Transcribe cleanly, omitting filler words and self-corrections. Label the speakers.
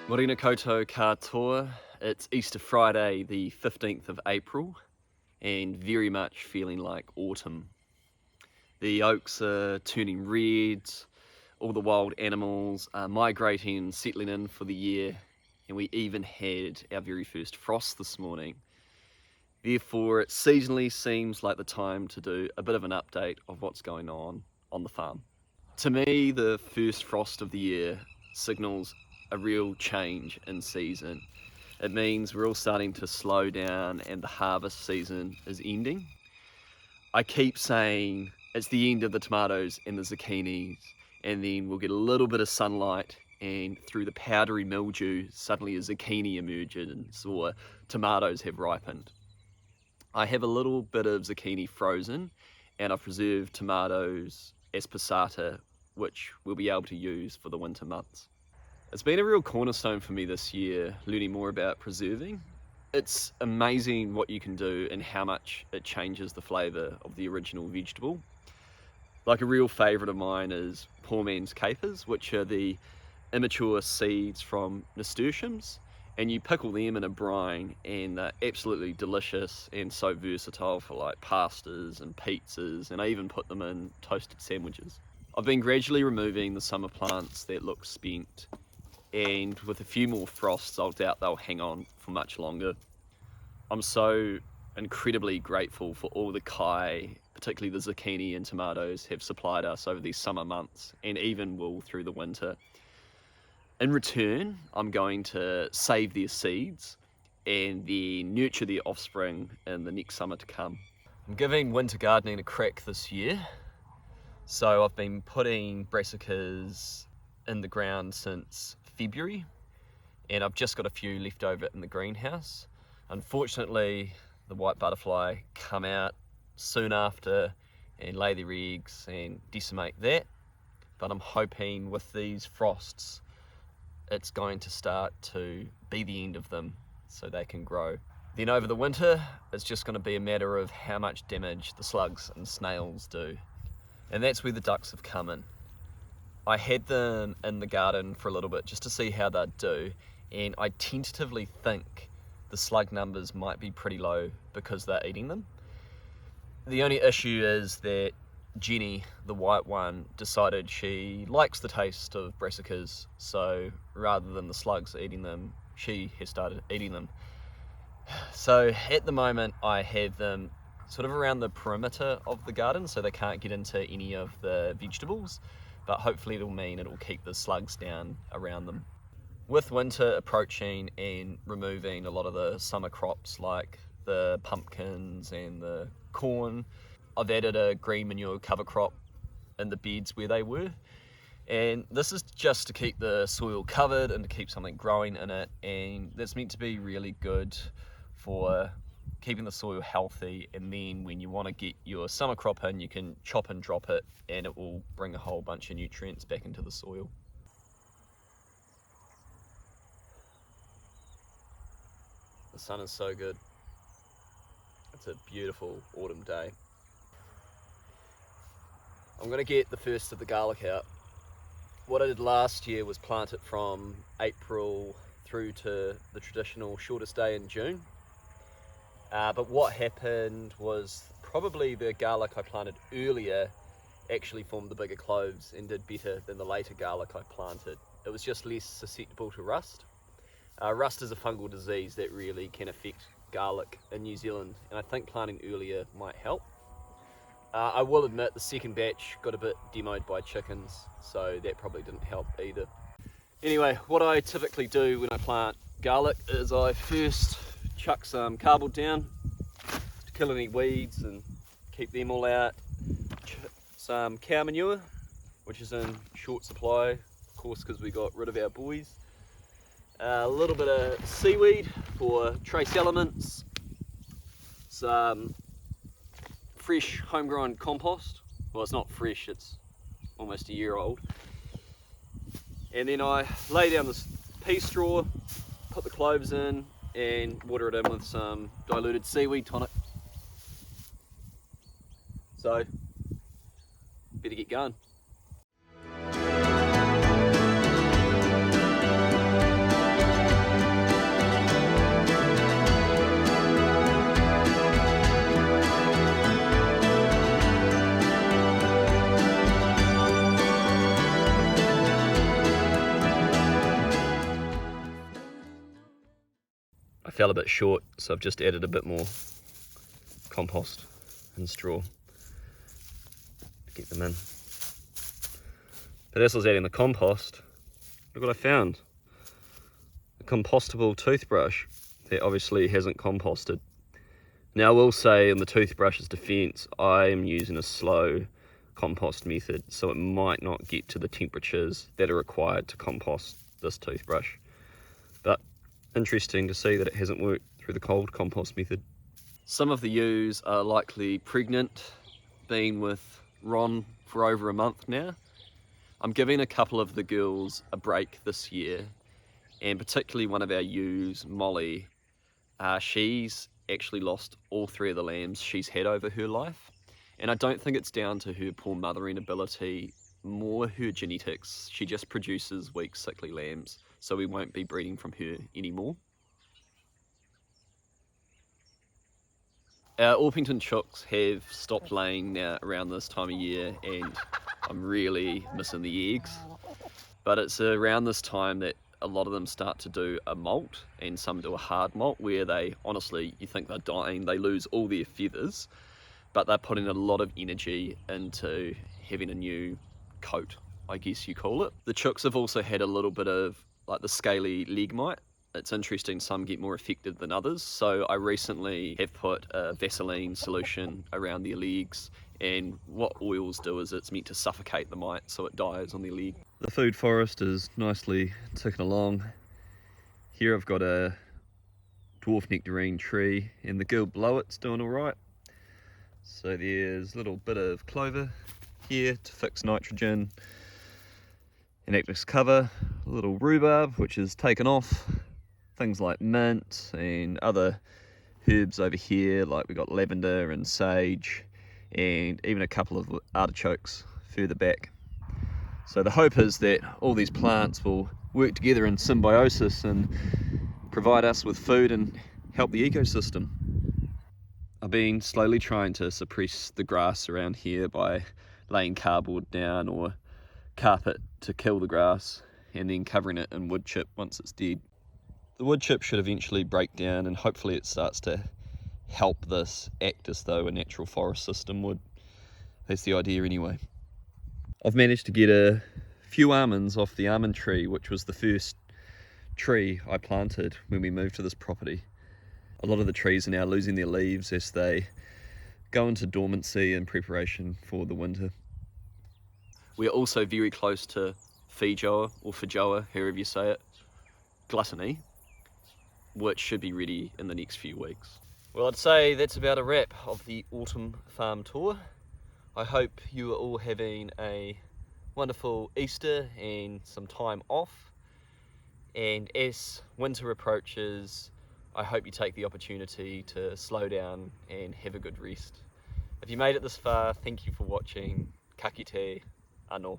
Speaker 1: Morena koutou katoa. It's Easter Friday, the 15th of April, and very much feeling like autumn. The oaks are turning red, all the wild animals are migrating and settling in for the year, and we even had our very first frost this morning. Therefore, it seasonally seems like the time to do a bit of an update of what's going on the farm. To me, the first frost of the year signals a real change in season. It means we're all starting to slow down and the harvest season is ending. I keep saying it's the end of the tomatoes and the zucchinis, and then we'll get a little bit of sunlight, and through the powdery mildew, suddenly a zucchini emerges or tomatoes have ripened. I have a little bit of zucchini frozen, and I've preserved tomatoes as passata, which we'll be able to use for the winter months. It's been a real cornerstone for me this year, learning more about preserving. It's amazing what you can do and how much it changes the flavour of the original vegetable. Like, a real favourite of mine is poor man's capers, which are the immature seeds from nasturtiums, and you pickle them in a brine and they're absolutely delicious and so versatile for like pastas and pizzas, and I even put them in toasted sandwiches. I've been gradually removing the summer plants that look spent, and with a few more frosts I doubt they'll hang on for much longer. I'm so incredibly grateful for all the kai, particularly the zucchini and tomatoes, have supplied us over these summer months and even will through the winter. In return, I'm going to save their seeds and then nurture their offspring in the next summer to come. I'm giving winter gardening a crack this year. So I've been putting brassicas in the ground since February, and I've just got a few left over in the greenhouse. Unfortunately, the white butterfly come out soon after and lay their eggs and decimate that. But I'm hoping with these frosts, it's going to start to be the end of them so they can grow. Then over the winter, it's just going to be a matter of how much damage the slugs and snails do. And that's where the ducks have come in. I had them in the garden for a little bit just to see how they'd do, and I tentatively think the slug numbers might be pretty low because they're eating them. The only issue is that Jenny, the white one, decided she likes the taste of brassicas, so rather than the slugs eating them, she has started eating them. So at the moment I have them sort of around the perimeter of the garden so they can't get into any of the vegetables, but hopefully it'll mean it'll keep the slugs down around them. With winter approaching and removing a lot of the summer crops like the pumpkins and the corn, I've added a green manure cover crop in the beds where they were, and this is just to keep the soil covered and to keep something growing in it, and that's meant to be really good for keeping the soil healthy, and then when you want to get your summer crop in, you can chop and drop it and it will bring a whole bunch of nutrients back into the soil. The sun is so good. It's a beautiful autumn day. I'm going to get the first of the garlic out. What I did last year was plant it from April through to the traditional shortest day in June. But what happened was probably the garlic I planted earlier actually formed the bigger cloves and did better than the later garlic I planted. It was just less susceptible to rust. Rust is a fungal disease that really can affect garlic in New Zealand, and I think planting earlier might help. I will admit the second batch got a bit demoed by chickens, so that probably didn't help either. Anyway, what I typically do when I plant garlic is I first chuck some cardboard down to kill any weeds and keep them all out. Some cow manure, which is in short supply, of course, because we got rid of our boys. A little bit of seaweed for trace elements. Some fresh homegrown compost. Well, it's not fresh, it's almost a year old. And then I lay down this pea straw, put the cloves in, and water it in with some diluted seaweed tonic. So, better get going. fell a bit short, so I've just added a bit more compost and straw to get them in. But as I was adding the compost, look what I found. A compostable toothbrush that obviously hasn't composted. Now I will say, in the toothbrush's defense, I am using a slow compost method, so it might not get to the temperatures that are required to compost this toothbrush. But interesting to see that it hasn't worked through the cold compost method. Some of the ewes are likely pregnant, been with Ron for over a month now. I'm giving a couple of the girls a break this year, and particularly one of our ewes, Molly, she's actually lost all 3 of the lambs she's had over her life. And I don't think it's down to her poor mothering ability, more her genetics. She just produces weak, sickly lambs, so we won't be breeding from her anymore. Our Orpington chooks have stopped laying now around this time of year, and I'm really missing the eggs. But it's around this time that a lot of them start to do a molt, and some do a hard molt, where they, honestly, you think they're dying, they lose all their feathers, but they're putting a lot of energy into having a new coat, I guess you call it. The chooks have also had a little bit of like the scaly leg mite. It's interesting, some get more affected than others. So I recently have put a Vaseline solution around their legs, and what oils do is it's meant to suffocate the mite so it dies on their leg. The food forest is nicely ticking along. Here I've got a dwarf nectarine tree, and the girl below it's doing all right. So there's a little bit of clover here to fix nitrogen and act as cover, a little rhubarb which is taken off, things like mint and other herbs over here, like we've got lavender and sage, and even a couple of artichokes further back. So the hope is that all these plants will work together in symbiosis and provide us with food and help the ecosystem. I've been slowly trying to suppress the grass around here by laying cardboard down or carpet to kill the grass, and then covering it in wood chip once it's dead. The wood chip should eventually break down, and hopefully it starts to help this act as though a natural forest system would. That's the idea anyway. I've managed to get a few almonds off the almond tree, which was the first tree I planted when we moved to this property. A lot of the trees are now losing their leaves as they go into dormancy in preparation for the winter. We're also very close to Feijoa, or Feijoa, however you say it, gluttony, which should be ready in the next few weeks. Well, I'd say that's about a wrap of the autumn farm tour. I hope you are all having a wonderful Easter and some time off. And as winter approaches, I hope you take the opportunity to slow down and have a good rest. If you made it this far, thank you for watching. Ka kite, anō.